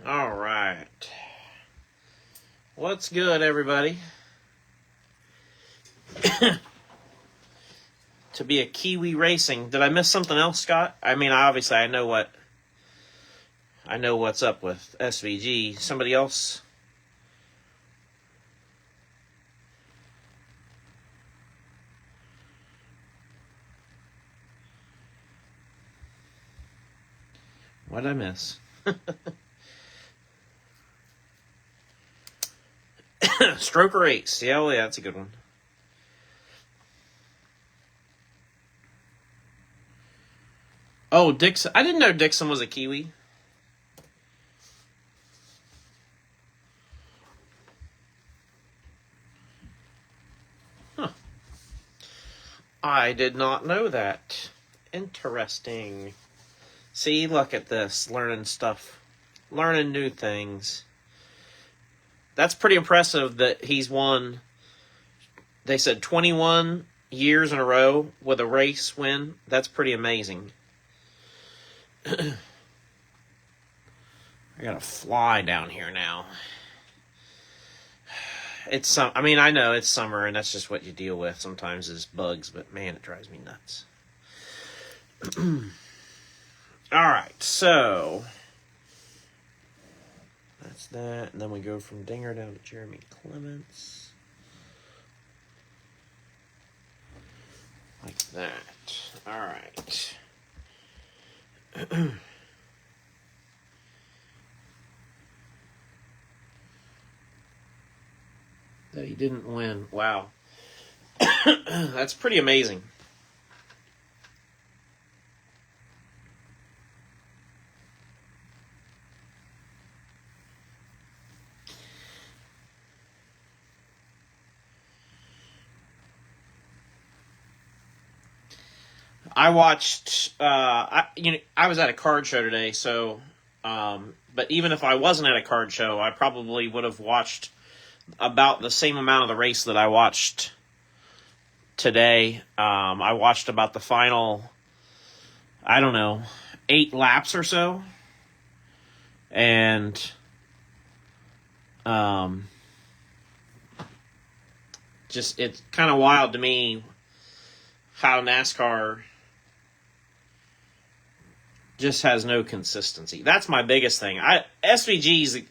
All right. What's good, everybody? To be a Kiwi Racing. Did I miss something else, Scott? I mean, obviously, I know what's up with SVG. Somebody else? What did I miss? Stroker Ace. Yeah, well, yeah, that's a good one. Oh, Dixon. I didn't know Dixon was a Kiwi. Huh. I did not know that. Interesting. See, look at this. Learning stuff. Learning new things. That's pretty impressive that he's won, they said 21 years in a row with a race win. That's pretty amazing. I gotta fly down here now. I mean, I know it's summer and that's just what you deal with sometimes is bugs, but man, it drives me nuts. Alright, so that's that. And then we go from Dinger down to Jeremy Clements. Like that. Alright. That he didn't win. Wow. That's pretty amazing. I watched, I was at a card show today, so, but even if I wasn't at a card show, I probably would have watched about the same amount of the race that I watched today. I watched about the final, 8 laps or so, and, just, it's kind of wild to me how NASCAR just has no consistency. That's my biggest thing. SVG's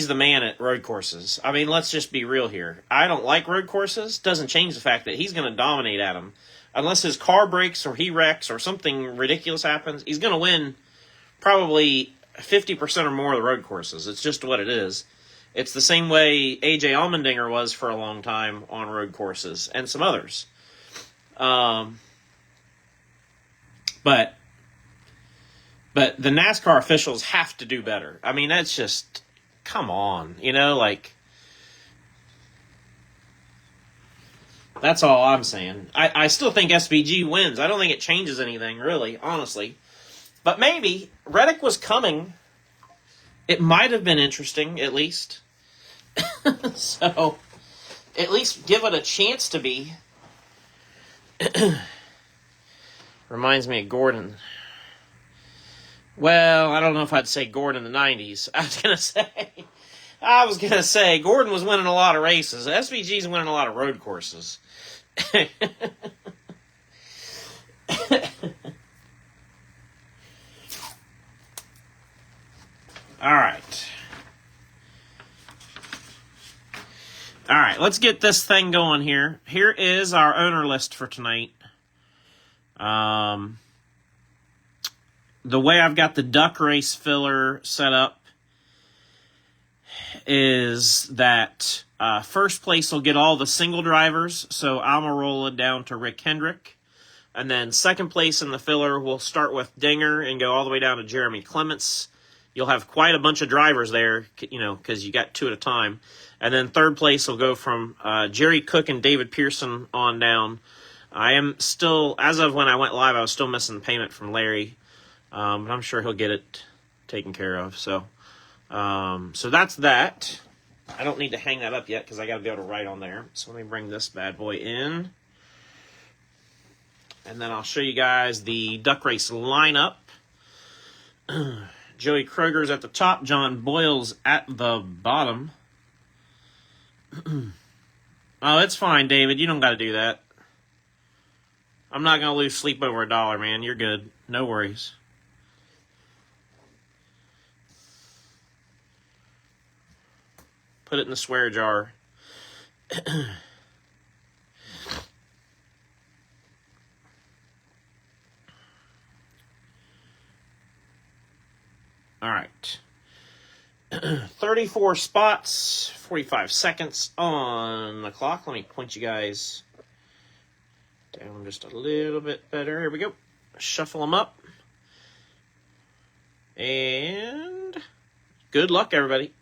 the man at road courses. I mean, let's just be real here. I don't like road courses. Doesn't change the fact that he's going to dominate at them. Unless his car breaks or he wrecks or something ridiculous happens, he's going to win probably 50% or more of the road courses. It's just what it is. It's the same way AJ Allmendinger was for a long time on road courses and some others. But the NASCAR officials have to do better. I mean, that's just, come on, that's all I'm saying. I still think SVG wins. I don't think it changes anything, really, honestly. But maybe Reddick was coming. It might have been interesting, at least. So, at least give it a chance to be. Reminds me of Gordon. Well, I don't know if I'd say Gordon in the 90s. I was going to say Gordon was winning a lot of races. SVG's winning a lot of road courses. All right. right, let's get this thing going here. Here is our owner list for tonight. The way I've got the duck race filler set up is that first place will get all the single drivers, so I'm going to roll it down to Rick Hendrick. And then second place in the filler will start with Dinger and go all the way down to Jeremy Clements. You'll have quite a bunch of drivers there, because you got 2 at a time. And then third place will go from Jerry Cook and David Pearson on down. I am still, as of when I went live, I was still missing payment from Larry. But I'm sure he'll get it taken care of. So that's that. I don't need to hang that up yet because I got to be able to write on there. So let me bring this bad boy in. And then I'll show you guys the duck race lineup. Joey Kroger's at the top. John Boyle's at the bottom. Oh, it's fine, David. You don't got to do that. I'm not going to lose sleep over $1, man. You're good. No worries. Put it in the swear jar. All right. 34 spots, 45 seconds on the clock. Let me point you guys down just a little bit better. Here we go. Shuffle them up. And good luck, everybody.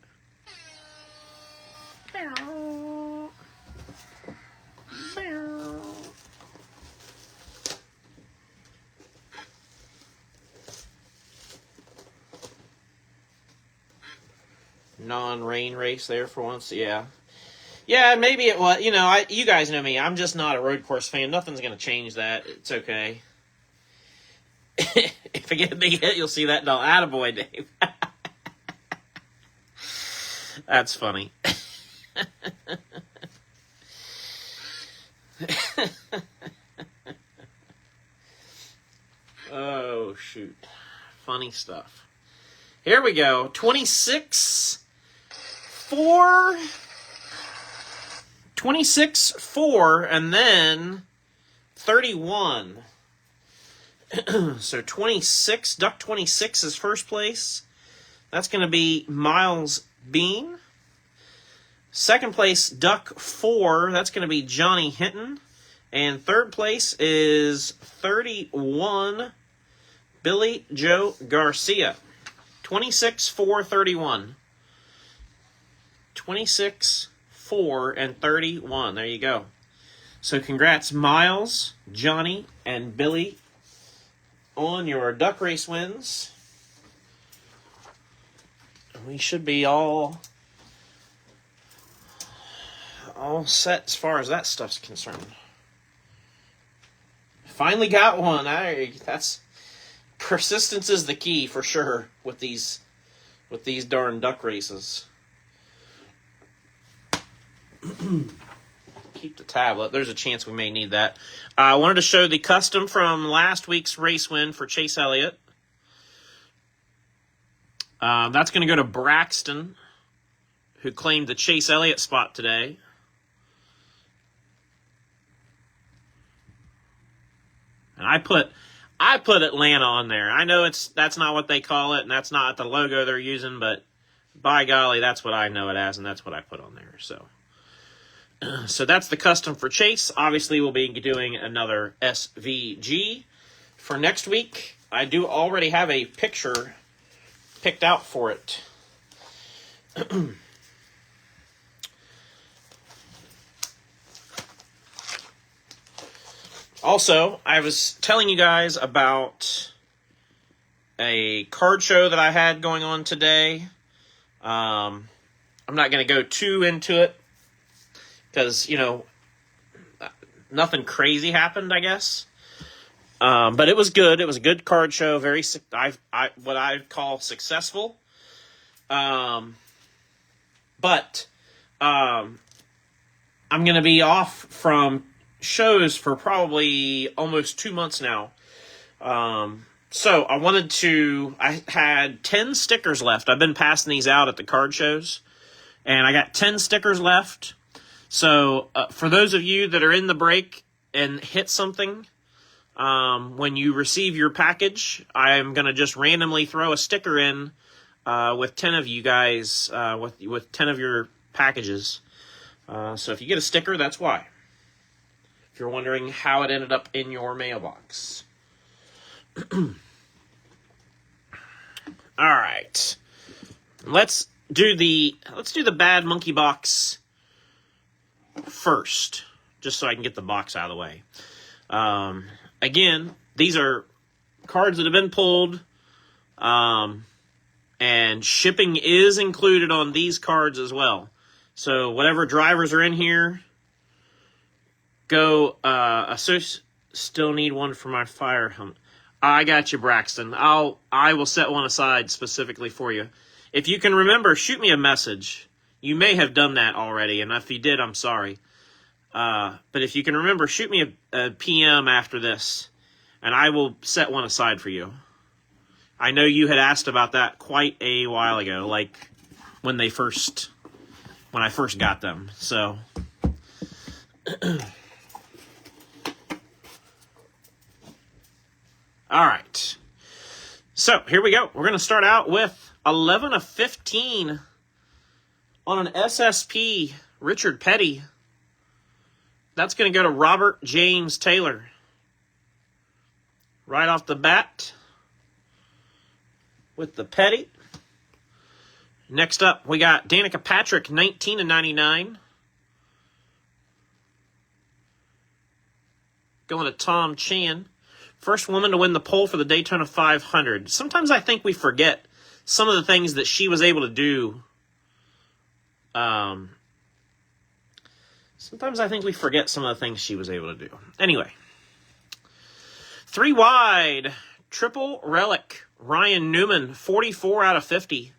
Non-rain race there for once, yeah. Yeah, maybe it was. You guys know me. I'm just not a road course fan. Nothing's going to change that. It's okay. If I get a big hit, you'll see that. No, attaboy, Dave. That's funny. Oh, shoot. Funny stuff. Here we go. 26, 4, 26, 4, and then 31. So 26, Duck 26 is first place. That's going to be Miles Bean. Second place, Duck 4. That's going to be Johnny Hinton. And third place is 31, Billy Joe Garcia. 26, 4, 31. 26, 4, and 31. There you go. So congrats, Miles, Johnny, and Billy on your duck race wins. We should be all set as far as that stuff's concerned. Finally got one. That's persistence is the key for sure with these darn duck races. Keep the tablet. There's a chance we may need that. I wanted to show the custom from last week's race win for Chase Elliott. That's going to go to Braxton, who claimed the Chase Elliott spot today. And I put Atlanta on there. I know that's not what they call it, and that's not the logo they're using, but by golly, that's what I know it as, and that's what I put on there. So that's the custom for Chase. Obviously, we'll be doing another SVG for next week. I do already have a picture picked out for it. Also, I was telling you guys about a card show that I had going on today. I'm not going to go too into it because, nothing crazy happened, I guess. But it was good. It was a good card show. Very, what I call successful. But I'm going to be off from shows for probably almost 2 months now. So I had 10 stickers left. I've been passing these out at the card shows, and I got 10 stickers left. So for those of you that are in the break and hit something, when you receive your package, I'm going to just randomly throw a sticker in with 10 of you guys, with 10 of your packages. So if you get a sticker, that's why. If you're wondering how it ended up in your mailbox. All right. Let's do the bad monkey box first, just so I can get the box out of the way. Again, these are cards that have been pulled, and shipping is included on these cards as well. So whatever drivers are in here, go. Still need one for my fire helmet. I got you, Braxton. I will set one aside specifically for you. If you can remember, shoot me a message. You may have done that already, and if you did, I'm sorry. But if you can remember, shoot me a PM after this, and I will set one aside for you. I know you had asked about that quite a while ago, like when I first got them. So, all right. So here we go. We're going to start out with 11 of 15 on an SSP Richard Petty. That's going to go to Robert James Taylor. Right off the bat with the Petty. Next up, we got Danica Patrick, 19 of 99. Going to Tom Chan. First woman to win the pole for the Daytona 500. Sometimes I think we forget some of the things that she was able to do. Sometimes I think we forget some of the things she was able to do. Anyway. 3 wide. Triple relic. Ryan Newman, 44 out of 50.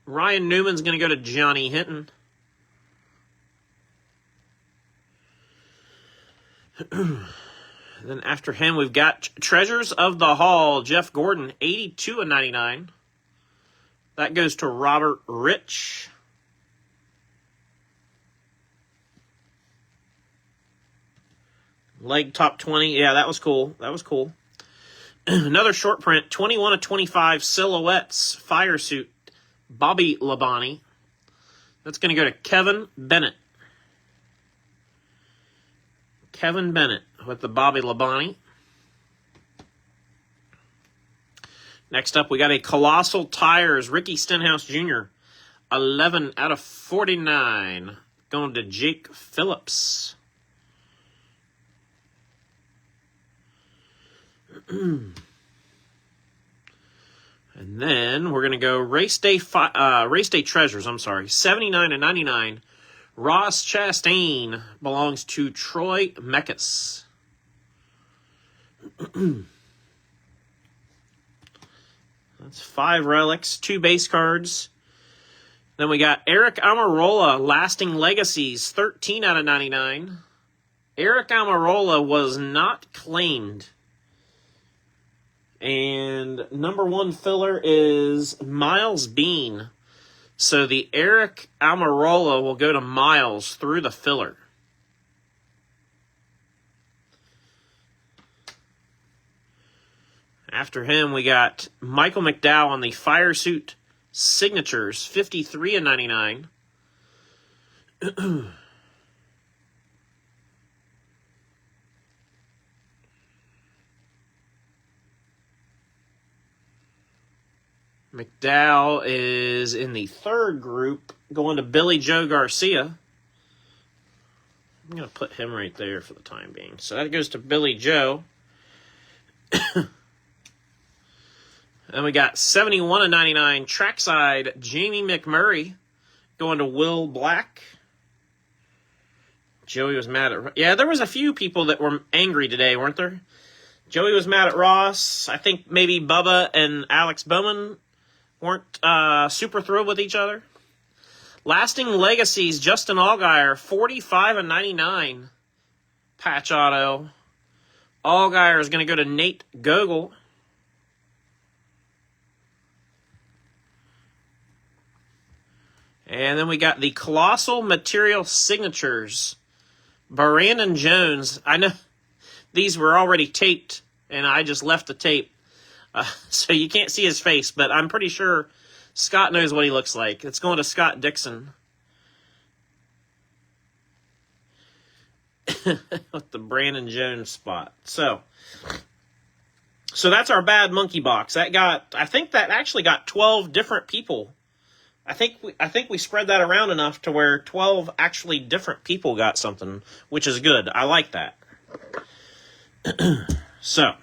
Ryan Newman's going to go to Johnny Hinton. Then after him, we've got Treasures of the Hall. Jeff Gordon, 82 of 99. That goes to Robert Rich. Leg top 20. Yeah, that was cool. That was cool. Another short print, 21 of 25 silhouettes. Fire suit. Bobby Labonte. That's going to go to Kevin Bennett. Kevin Bennett with the Bobby Labonte. Next up, we got a Colossal Tires. Ricky Stenhouse Jr. 11 out of 49. Going to Jake Phillips. And then we're going to go Race Day Treasures, 79 and 99. Ross Chastain belongs to Troy Mekis. That's 5 relics, 2 base cards. Then we got Eric Almirola, Lasting Legacies, 13 out of 99. Eric Almirola was not claimed. And number 1 filler is Miles Bean. So the Eric Almirola will go to Miles through the filler. After him, we got Michael McDowell on the Fire Suit Signatures, 53 of 99. McDowell is in the 3rd group, going to Billy Joe Garcia. I'm going to put him right there for the time being. So that goes to Billy Joe. Then we got 71 of 99 trackside Jamie McMurray going to Will Black. Joey was mad at... Yeah, there was a few people that were angry today, weren't there? Joey was mad at Ross. I think maybe Bubba and Alex Bowman weren't super thrilled with each other. Lasting Legacies, Justin Allgaier, 45 of 99. Patch auto. Allgaier is going to go to Nate Gogol. And then we got the Colossal Material Signatures. Brandon Jones. I know these were already taped, and I just left the tape. So you can't see his face, but I'm pretty sure Scott knows what he looks like. It's going to Scott Dixon. With the Brandon Jones spot. So that's our Bad Monkey box. I think that actually got 12 different people. I think we spread that around enough to where 12 actually different people got something, which is good. I like that. So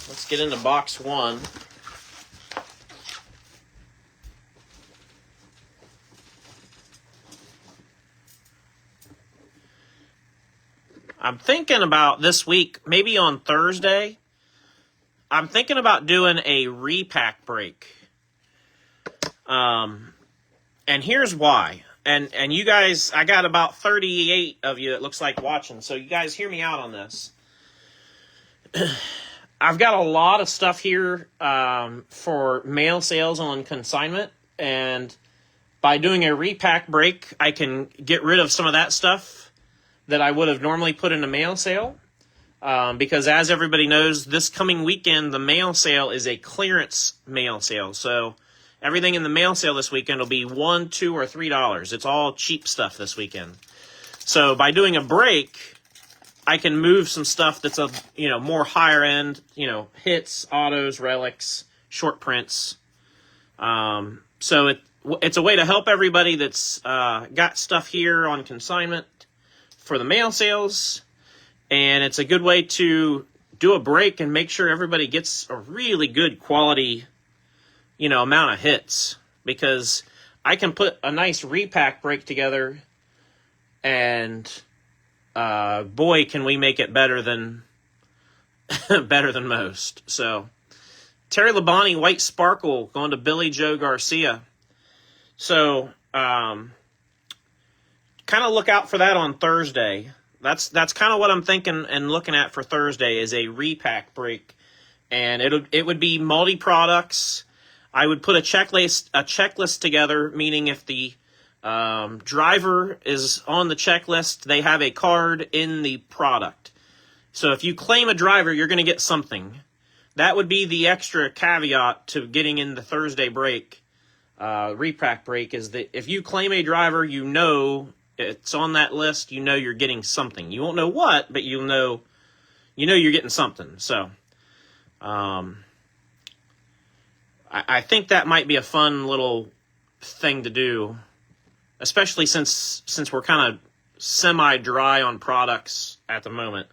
let's get into box one. I'm thinking about this week, maybe on Thursday, I'm thinking about doing a repack break. And here's why. And you guys, I got about 38 of you, it looks like, watching. So you guys hear me out on this. I've got a lot of stuff here for mail sales on consignment. And by doing a repack break, I can get rid of some of that stuff that I would have normally put in a mail sale. Because as everybody knows, this coming weekend, the mail sale is a clearance mail sale. So everything in the mail sale this weekend will be $1, $2, or $3. It's all cheap stuff this weekend. So by doing a break, I can move some stuff that's a more higher end, hits, autos, relics, short prints. So it's a way to help everybody that's got stuff here on consignment for the mail sales, and it's a good way to do a break and make sure everybody gets a really good quality, amount of hits, because I can put a nice repack break together, and boy, can we make it better than most. So Terry Labonte White Sparkle going to Billy Joe Garcia. So kind of look out for that on Thursday. That's kind of what I'm thinking and looking at for Thursday is a repack break, and it would be multi products. I would put a checklist together, meaning if the driver is on the checklist, they have a card in the product. So if you claim a driver, you're going to get something. That would be the extra caveat to getting in the Thursday break, repack break, is that if you claim a driver, it's on that list, you're getting something. You won't know what, but you'll know you're getting something. So I think that might be a fun little thing to do, especially since we're kind of semi-dry on products at the moment.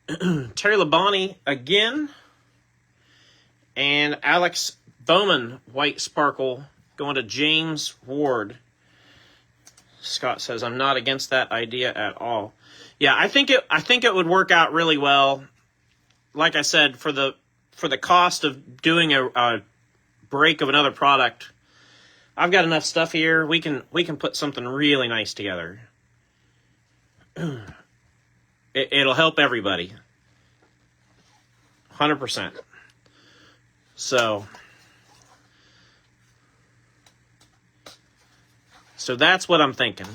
Terry Labonte again, and Alex Bowman White Sparkle going to James Ward. Scott says, I'm not against that idea at all. Yeah, I think it would work out really well. Like I said, for the cost of doing a break of another product, I've got enough stuff here. We can put something really nice together. It'll help everybody. 100%. So that's what I'm thinking.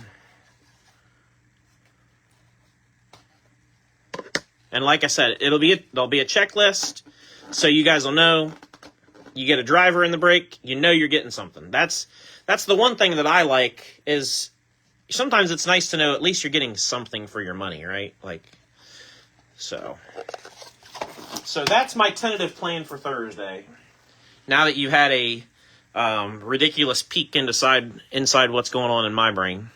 And like I said, there'll be a checklist, so you guys will know. You get a driver in the break, you're getting something. That's the one thing that I like, is sometimes it's nice to know at least you're getting something for your money, right? So that's my tentative plan for Thursday. Now that you've had a ridiculous peek inside what's going on in my brain.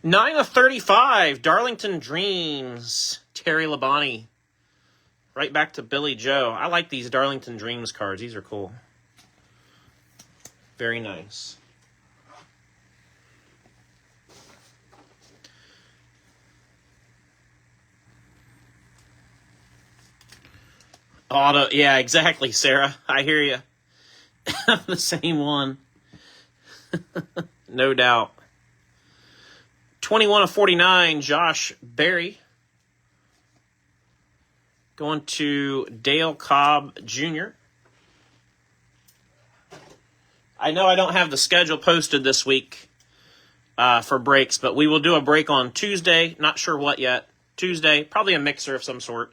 9 of 35, Darlington Dreams, Terry Labonte. Right back to Billy Joe. I like these Darlington Dreams cards. These are cool. Very nice. Auto, yeah, exactly, Sarah. I hear you. The same one. No doubt. 21 of 49, Josh Berry. Going to Dale Cobb Jr. I know I don't have the schedule posted this week for breaks, but we will do a break on Tuesday. Not sure what yet. Tuesday, probably a mixer of some sort.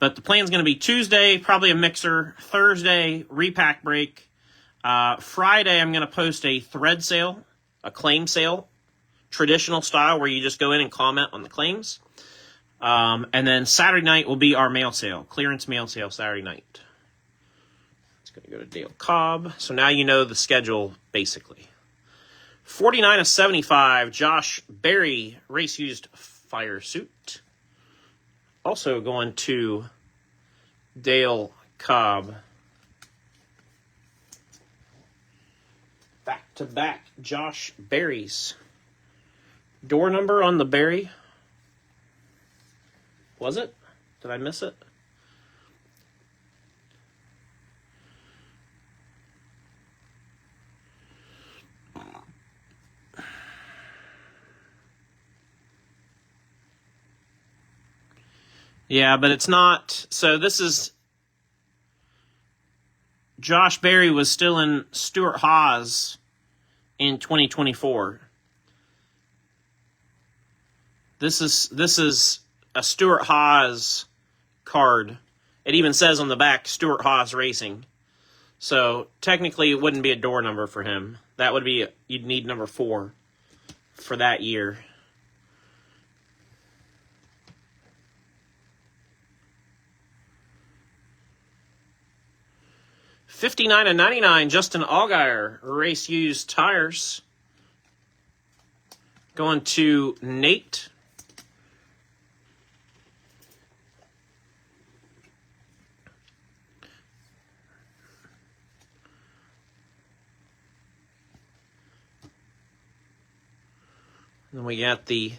But the plan's going to be Tuesday, probably a mixer. Thursday, repack break. Friday, I'm going to post a thread sale, a claim sale, traditional style, where you just go in and comment on the claims. And then Saturday night will be our mail sale, clearance mail sale Saturday night. It's going to go to Dale Cobb. So now you know the schedule, basically. 49 of 75, Josh Berry, race used fire suit. Also going to Dale Cobb. Back-to-back Josh Berries. Door number on the Berry. Was it? Did I miss it? Yeah, but it's not. So this is. Josh Berry was still in Stuart Haas in 2024. This is a Stuart Haas card. It even says on the back, Stuart Haas Racing. So technically it wouldn't be a door number for him. That would be, you'd need number 4 for that year. $59 of 99, Justin Allgaier, race used tires. Going to Nate. Then we got the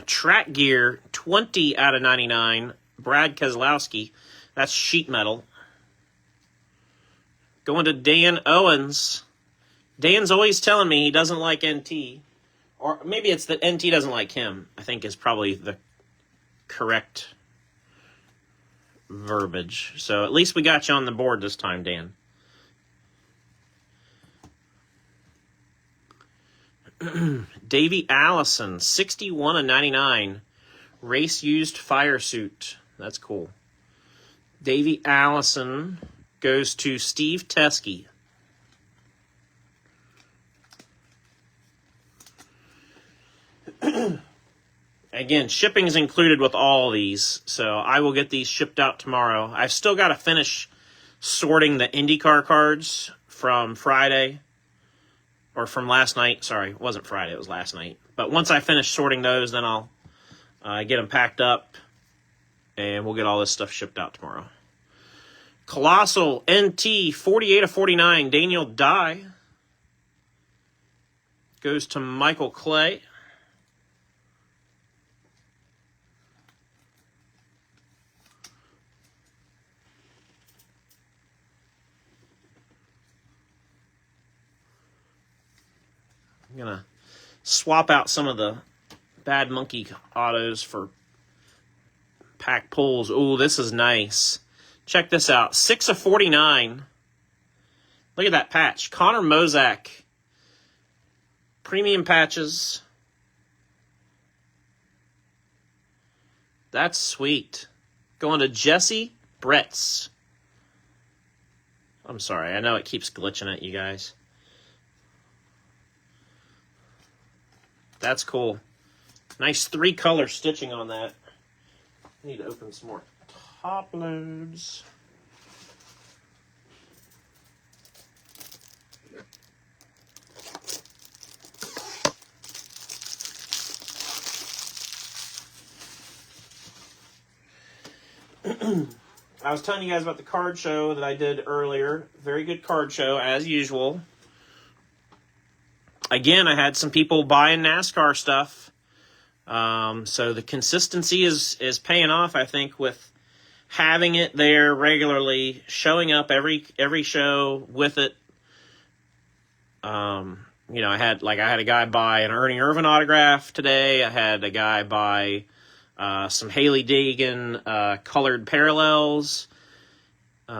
Track Gear 20 out of 99, Brad Keselowski. That's sheet metal. Going to Dan Owens. Dan's always telling me he doesn't like NT. Or maybe it's that NT doesn't like him, I think is probably the correct verbiage. So at least we got you on the board this time, Dan. Davey Allison, 61 of 99. Race used fire suit. That's cool. Davey Allison goes to Steve Teskey. Again, shipping is included with all these, so I will get these shipped out tomorrow. I've still got to finish sorting the IndyCar cards from Friday, or from last night. Sorry, it wasn't Friday, it was last night. But once I finish sorting those, then I'll get them packed up, and we'll get all this stuff shipped out tomorrow. Colossal NT, 48 of 49, Daniel Dye. Goes to Michael Clay. I'm going to swap out some of the Bad Monkey autos for pack pulls. Ooh, this is nice. Check this out. 6 of 49. Look at that patch. Connor Mozak. Premium patches. That's sweet. Going to Jesse Bretz. I'm sorry. I know it keeps glitching at you guys. That's cool. Nice 3-color stitching on that. I need to open some more top loads. I was telling you guys about the card show that I did earlier. Very good card show, as usual. Again, I had some people buying NASCAR stuff. So the consistency is paying off, I think, with having it there regularly, showing up every show with it. I had a guy buy an Ernie Irvin autograph today. I had a guy buy some Haley Dagan colored parallels. 8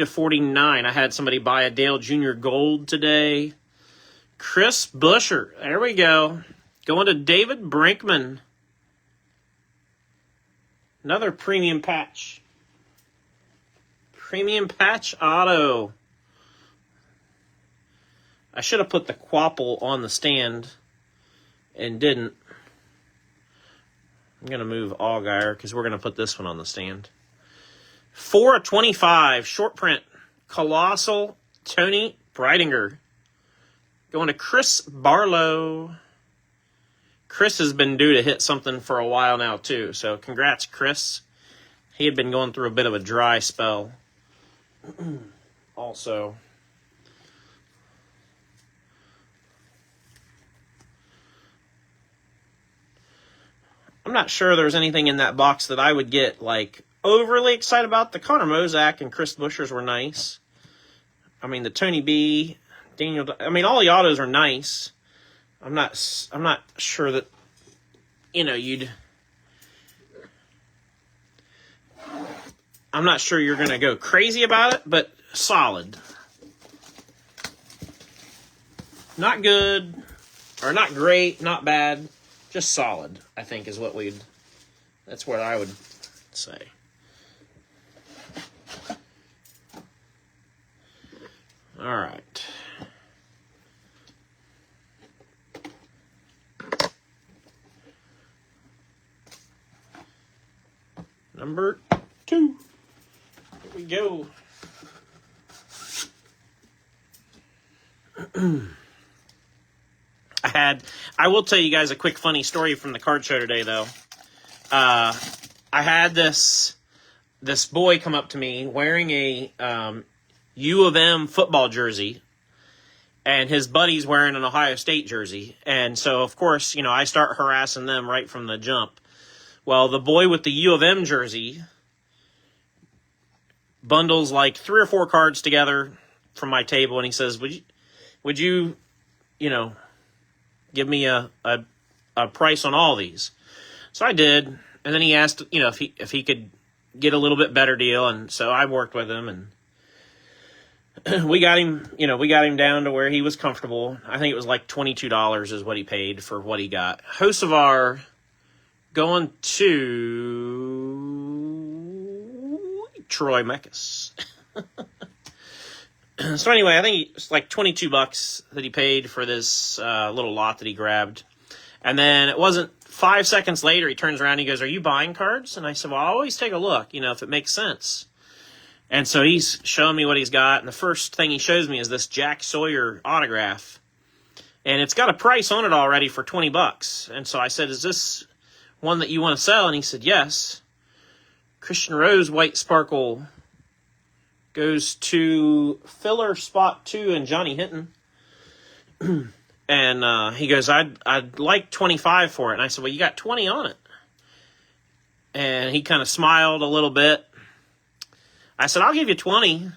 of 49. I had somebody buy a Dale Jr. Gold today. Chris Busher. There we go. Going to David Brinkman. Another premium patch. Premium patch auto. I should have put the Quapple on the stand and didn't. I'm going to move Allgaier because we're going to put this one on the stand. 4 of 25, short print, Colossal Tony Breidinger. Going to Chris Barlow. Chris has been due to hit something for a while now, too. So congrats, Chris. He had been going through a bit of a dry spell. Also. I'm not sure there's anything in that box that I would get, like, overly excited about. The Connor Mozak and Chris Bushers were nice. I mean, the Tony B, Daniel. I mean, all the autos are nice. I'm not sure that I'm not sure you're gonna go crazy about it, but solid. Not good, or not great, not bad, just solid. I think is that's what I would say. All right. Number 2. Here we go. I will tell you guys a quick funny story from the card show today, though. I had this boy come up to me wearing a U of M football jersey, and his buddy's wearing an Ohio State jersey. And so, of course, I start harassing them right from the jump. Well, the boy with the U of M jersey bundles like 3 or 4 cards together from my table, and he says, would you give me a price on all these? So I did, and then he asked, if he could get a little bit better deal, and so I worked with him, and we got him down to where he was comfortable. I think it was like $22 is what he paid for what he got. Hocevar going to Troy Mekis. So anyway, I think it's like $22 that he paid for this little lot that he grabbed. And then it wasn't 5 seconds later, he turns around and he goes, "Are you buying cards?" And I said, "Well, I'll always take a look, if it makes sense." And so he's showing me what he's got. And the first thing he shows me is this Jack Sawyer autograph. And it's got a price on it already for $20. And so I said, "Is this one that you want to sell?" And he said, "Yes." Christian Rose White Sparkle goes to filler spot 2 and Johnny Hinton. And he goes, I'd like 25 for it. And I said, "Well, you got 20 on it." And he kind of smiled a little bit. I said, "I'll give you 20.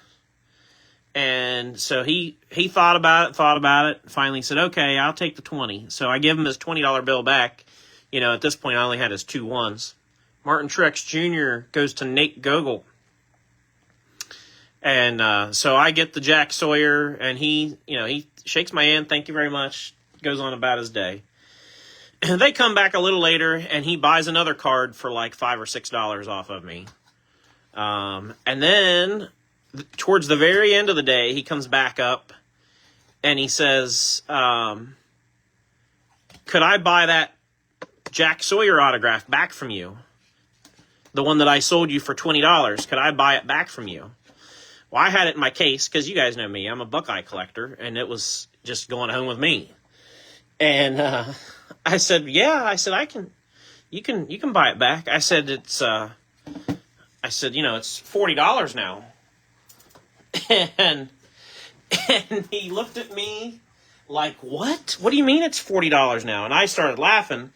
And so he thought about it, finally said, "Okay, I'll take the 20. So I give him his $20 bill back. At this point, I only had his 2 ones. Martin Truex Jr. goes to Nate Gogol. And so I get the Jack Sawyer, and he shakes my hand, "Thank you very much," goes on about his day. And they come back a little later, and he buys another card for like $5 or $6 off of me. And then towards the very end of the day, he comes back up, and he says, "Could I buy that Jack Sawyer autograph back from you? The one that I sold you for $20. Could I buy it back from you?" Well, I had it in my case because you guys know me. I'm a Buckeye collector, and it was just going home with me. And I said, "Yeah." I said, you can buy it back." I said, it's $40 now. And he looked at me like, "What? What do you mean it's $40 now?" And I started laughing.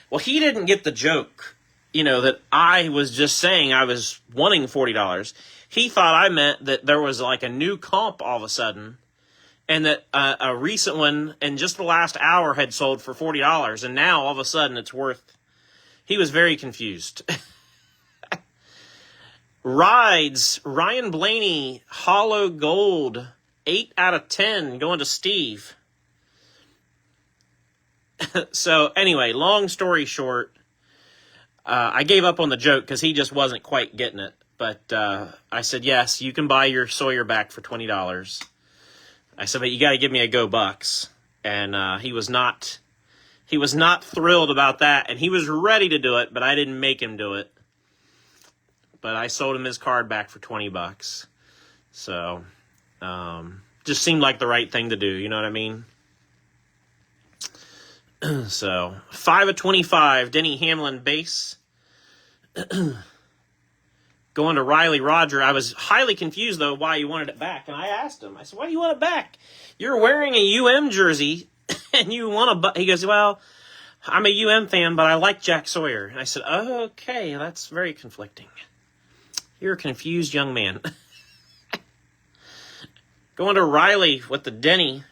Well, he didn't get the joke, that I was just saying I was wanting $40. He thought I meant that there was like a new comp all of a sudden, and that a recent one in just the last hour had sold for $40, and now all of a sudden it's worth. He was very confused. Rides, Ryan Blaney, Hollow Gold, 8 out of 10 going to Steve. So anyway, long story short, I gave up on the joke because he just wasn't quite getting it. But I said, yes, you can buy your Sawyer back for $20. I said, but you got to give me a go bucks. And he was not thrilled about that. And he was ready to do it, but I didn't make him do it. But I sold him his card back for $20. So, just seemed like the right thing to do. You know what I mean? So, 5 of 25, Denny Hamlin base. Going to Riley Roger. I was highly confused, though, why he wanted it back. And I asked him, I said, why do you want it back? You're wearing a UM jersey, and you want He goes, well, I'm a UM fan, but I like Jack Sawyer. And I said, okay, that's very conflicting. You're a confused young man. Going to Riley with the Denny.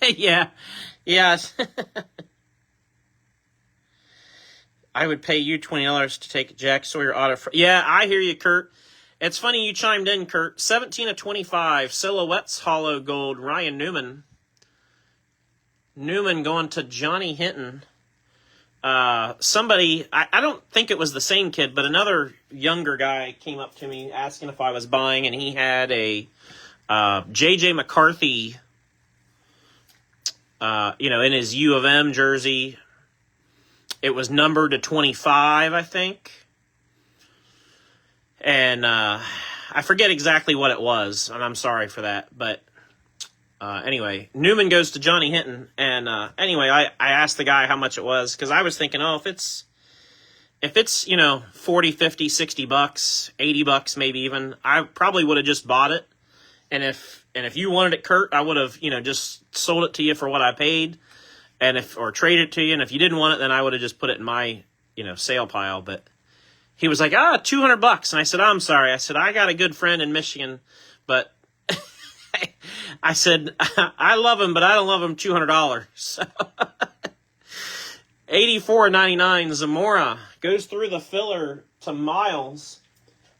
Yeah. I would pay you $20 to take Jack Sawyer auto. Yeah, I hear you, Kurt. It's funny you chimed in, Kurt. 17 of 25, Silhouettes Hollow Gold, Ryan Newman. Newman going to Johnny Hinton. Somebody, I don't think it was the same kid, but another younger guy came up to me asking if I was buying, and he had a J.J. McCarthy, in his U of M jersey. It was numbered to 25, I think. And I forget exactly what it was, and I'm sorry for that, but anyway, Newman goes to Johnny Hinton, and anyway, I asked the guy how much it was, because I was thinking, if it's $40, $50, $60, $80 maybe even, I probably would have just bought it, and if you wanted it, Kurt, I would have just sold it to you for what I paid, or traded it to you, and if you didn't want it, then I would have just put it in my sale pile. But he was like, $200, and I said, I'm sorry, I said, I got a good friend in Michigan, but I said, I love him, but I don't love him $200. So 84.99 Zamora goes through the filler to Miles.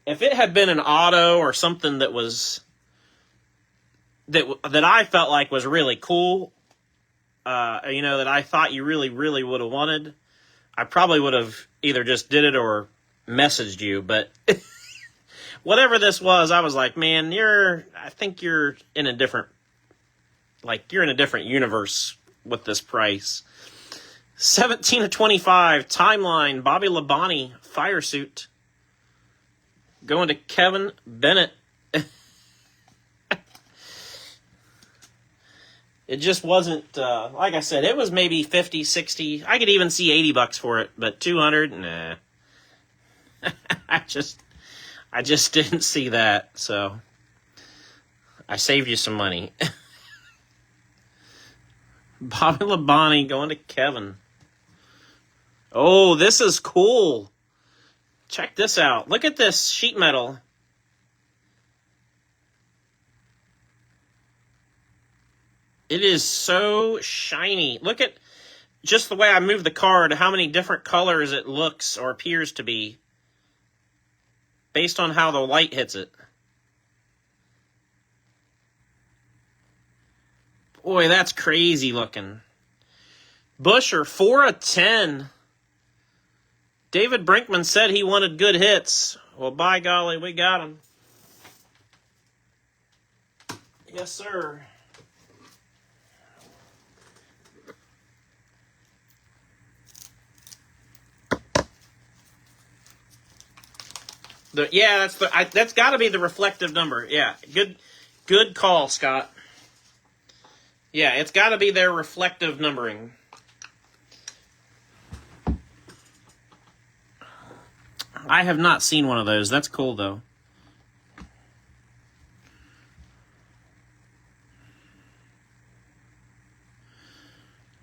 If it had been an auto or something that was that I felt like was really cool, that I thought you really, really would have wanted, I probably would have either just did it or messaged you, but whatever this was, I was like, man, I think you're in a different universe with this price. 17 of 25, Timeline, Bobby Labonte, Fire Suit. Going to Kevin Bennett. It just wasn't, like I said, it was maybe 50, 60. I could even see $80 for it, but 200, nah. I just didn't see that, so I saved you some money. Bobby Labonte going to Kevin. Oh, this is cool. Check this out. Look at this sheet metal. It is so shiny. Look at just the way I move the card, how many different colors it looks or appears to be based on how the light hits it. Boy, that's crazy looking. Busher, 4 of 10. David Brinkman said he wanted good hits. Well, by golly, we got him. Yes, sir. That's got to be the reflective number. Yeah, good call, Scott. Yeah, it's got to be their reflective numbering. I have not seen one of those. That's cool, though.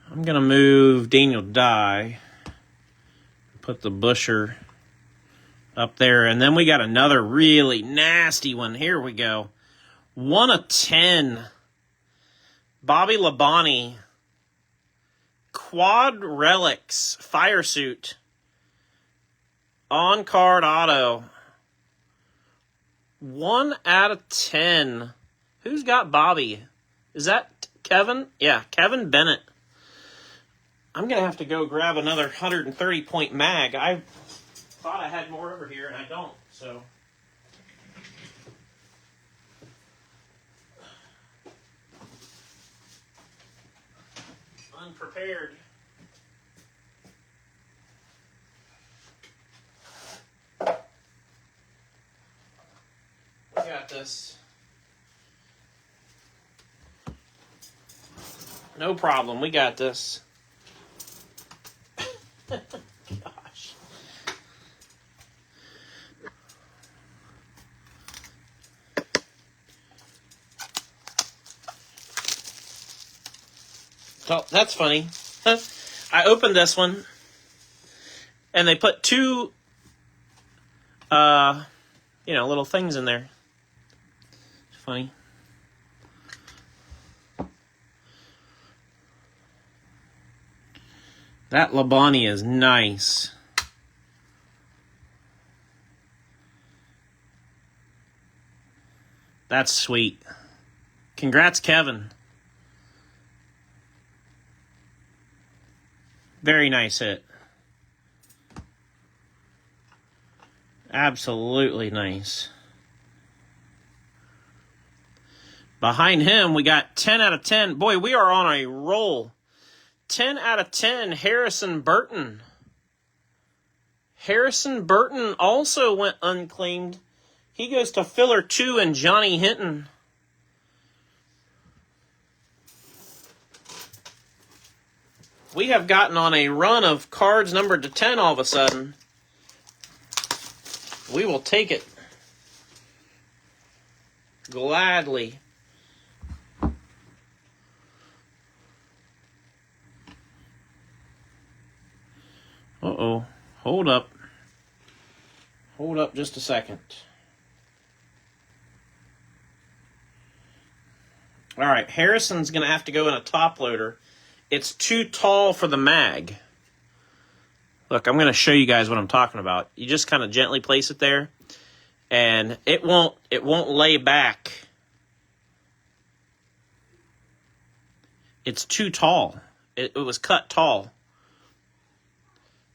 I'm going to move Daniel Dye. Put the Busher up there. And then we got another really nasty one. Here we go. 1 of 10. Bobby Labonte. Quad Relics. Fire Suit. On-card auto. 1 out of 10. Who's got Bobby? Is that Kevin? Yeah, Kevin Bennett. I'm going to have to go grab another 130-point mag. I thought I had more over here, and I don't, so. Unprepared. We got this. No problem, we got this. Gosh. So that's funny. I opened this one, and they put two, little things in there. It's funny. That Labonte is nice. That's sweet. Congrats, Kevin. Very nice hit. Absolutely nice. Behind him, we got 10 out of 10. Boy, we are on a roll. 10 out of 10, Harrison Burton. Harrison Burton also went unclaimed. He goes to filler 2 and Johnny Hinton. We have gotten on a run of cards numbered to 10 all of a sudden. We will take it. Gladly. Uh-oh. Hold up. Hold up just a second. All right, Harrison's going to have to go in a top loader. It's too tall for the mag. Look, I'm going to show you guys what I'm talking about. You just kind of gently place it there, and it won't lay back. It's too tall. It was cut tall.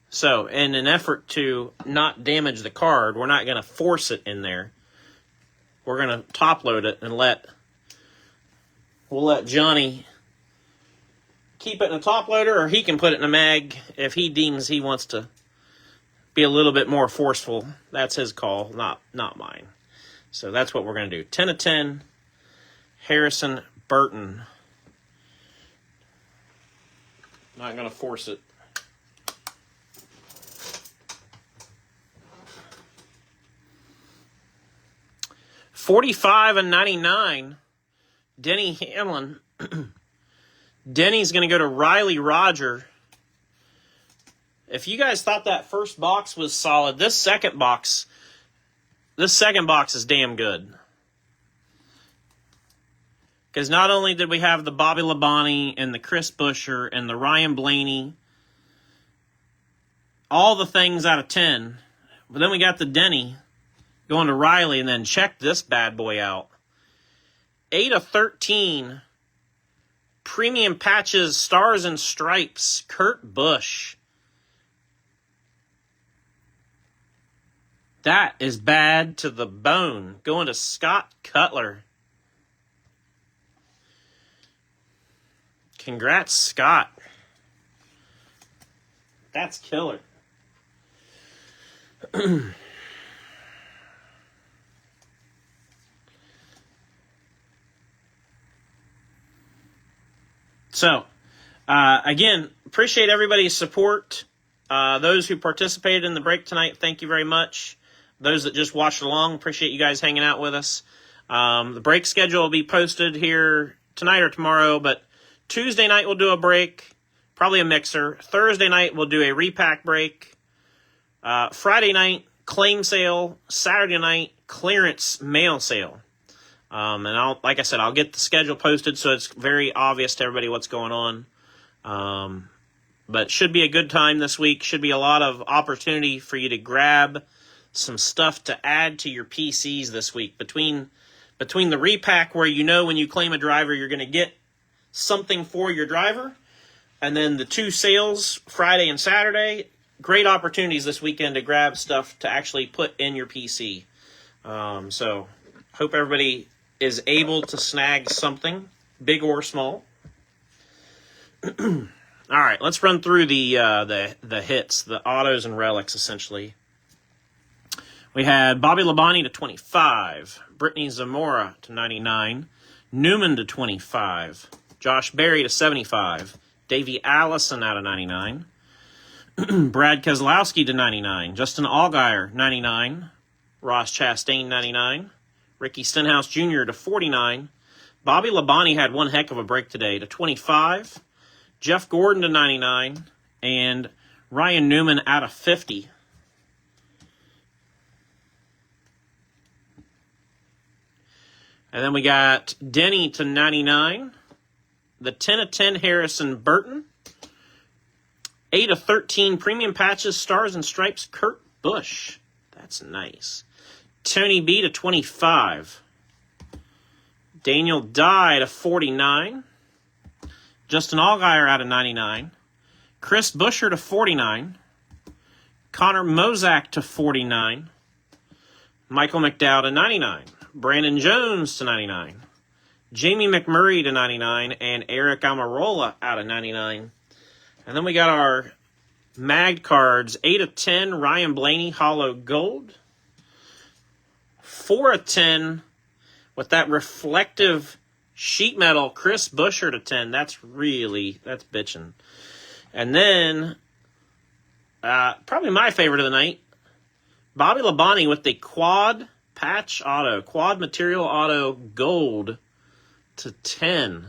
So, in an effort to not damage the card, we're not going to force it in there. We're going to top load it and we'll let Johnny keep it in a top loader, or he can put it in a mag if he deems he wants to be a little bit more forceful. That's his call, not mine. So that's what we're going to do. 10 of 10, Harrison Burton. Not going to force it. $45 and $99, Denny Hamlin. Denny's going to go to Riley Roger. If you guys thought that first box was solid, this second box is damn good. Because not only did we have the Bobby Labonte and the Chris Buescher and the Ryan Blaney, all the things out of 10, but then we got the Denny going to Riley, and then check this bad boy out. 8 of 13. Premium patches, stars and stripes, Kurt Busch. That is bad to the bone. Going to Scott Cutler. Congrats, Scott. That's killer. So, again, appreciate everybody's support. Those who participated in the break tonight, thank you very much. Those that just watched along, appreciate you guys hanging out with us. The break schedule will be posted here tonight or tomorrow, but Tuesday night we'll do a break, probably a mixer. Thursday night we'll do a repack break. Friday night, claim sale, Saturday night clearance mail sale. And like I said, I'll get the schedule posted so it's very obvious to everybody what's going on. But should be a good time this week. Should be a lot of opportunity for you to grab some stuff to add to your PCs this week. Between the repack where you know when you claim a driver you're going to get something for your driver, and then the 2 sales, Friday and Saturday, great opportunities this weekend to grab stuff to actually put in your PC. So hope everybody is able to snag something, big or small. All right, let's run through the hits, the autos and relics, essentially. We had Bobby Labonte to 25, Brittany Zamora to 99, Newman to 25, Josh Berry to 75, Davey Allison out of 99, Brad Keselowski to 99, Justin Allgaier 99, Ross Chastain 99, Ricky Stenhouse Jr. to 49, Bobby Labonte had one heck of a break today to 25, Jeff Gordon to 99, and Ryan Newman out of 50. And then we got Denny to 99, the 10 of 10 Harrison Burton, 8 of 13 Premium Patches, Stars and Stripes, Kurt Busch. That's nice. Tony B to 25. Daniel Dye to 49. Justin Allgaier out of 99. Chris Buescher to 49. Connor Mozak to 49. Michael McDowell to 99. Brandon Jones to 99. Jamie McMurray to 99. And Eric Amarola out of 99. And then we got our magged cards. 8 of 10, Ryan Blaney, Hollow Gold. 4 of 10 with that reflective sheet metal, Chris Buescher to 10. That's bitching. And then, probably my favorite of the night, Bobby Labonte with the quad patch auto, quad material auto gold to 10.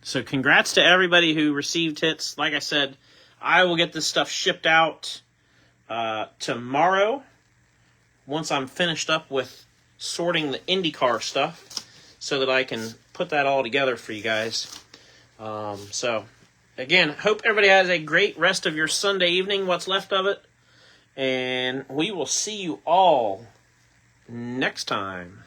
So congrats to everybody who received hits. Like I said, I will get this stuff shipped out tomorrow once I'm finished up with sorting the IndyCar stuff so that I can put that all together for you guys. So, again, hope everybody has a great rest of your Sunday evening, what's left of it. And we will see you all next time.